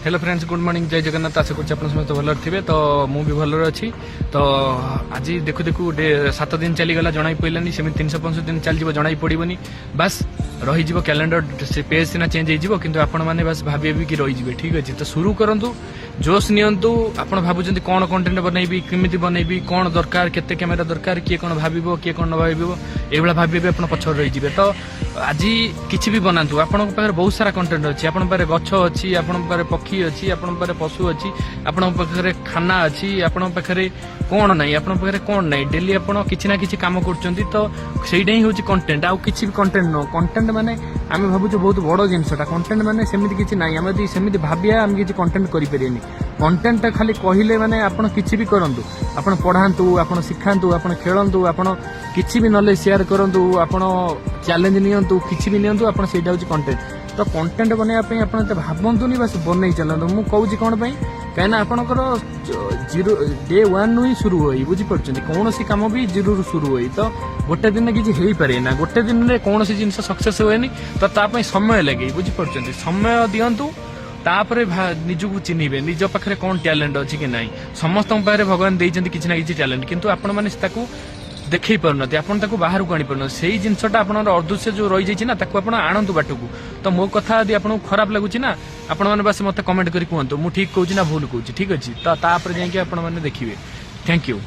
Hello friends, good morning, जय जगन्नाथ। आशा करुच्ची आप समस्त भल थे। तो मु भी भल अच्छी। तो आज देखु देखु 7 दिन चलीगला जना पड़ानी सेम 365 दिन चल जना पड़ोनी। बस रही कैलेंडर से पेज सीना चेंज हो कि आपण मैंने बस भावे भी कि रही। ठीक अच्छे, तो शुरू करूँ, जोश नियंतु। आप भावुं कौन कंटेंट बनैबी, केमिति बनैबी, कौन दरकार, केते कैमेरा दरकार, किए कौन भाविबो, किए कौन न भाविबो, एभला भाविबे आप पछर रही। तो आज किछि भी बनातु, आपण पाखे बहुत सारा कंटेंट अच्छी। आपण पाखे गछ अच्छी, आपण पाखे पक्षी अच्छी, आपण पाखे पशु अच्छी, आपण पाखे खाना अच्छी, आपण पाखे कौन नहीं, आपण पाखे कौन नहीं। डेली आपण किछि ना किछि काम करछंती। तो सेइडा ही होची कंटेंट, आउ किछि भी कंटेंट न। कंटेंट माने आमे भाबुछु बहुत बड़ जिनसटा। कंटेंट माने सेमिति किछि नाही, आमे यदि सेमिति भाबिया आमे किछि कंटेंट करि परियेनी। कंटेंट खाली कहले माने आपण किछि भी करंतु, आपण पढ़ांतु, आपण सिखांतु, आपण खेलंतु, आपण किछि भी नॉलेज शेयर करंतु, आपण चैलेंज नियंतु, किछि भी नियंतु, आपण सेटा होची कंटेंट। तो कंटेंट बनैया पई आपण ते भाबंतुनी, बस बनै चलंतु। मु कहूची कोन पई, कहना आपणकर जीरो डे 1 नु ही शुरू होई, बुझी पड़छन्ती। कोनोसी काम भी जीरो रु शुरू होई। तो गोटे दिन किछि हेई पारे ना, गोटे दिन रे कोनोसी जिंस सक्सेस होएनी। तो ता पई समय लागे, बुझी पड़छन्ती। समय दियंतु, तापरे निजକୁ चिन्हिबे, निज पाखरे कौन टैलेंट अच्छी कि नहीं। समस्त पाखे भगवान देइछन्ती किछि ना किछि टैलेंट, किंतु आपण माने ताकू देखै पारुनथि, आपण ताकू बाहर को आनी पारुन। सेही जिंसटा आपनर अदृश्य जो रही जाइछि ना, ताकू आपण आणंतु बाटकू। तो मो कथा यदि आपन खराब लागुछि ना, आपण माने बस मते कमेंट करी कहंतु, मु ठीक कहूछि ना भूल कहूछि। ठीक अछि, तो तापरे जाय कि आपण माने देखिबे। Thank you.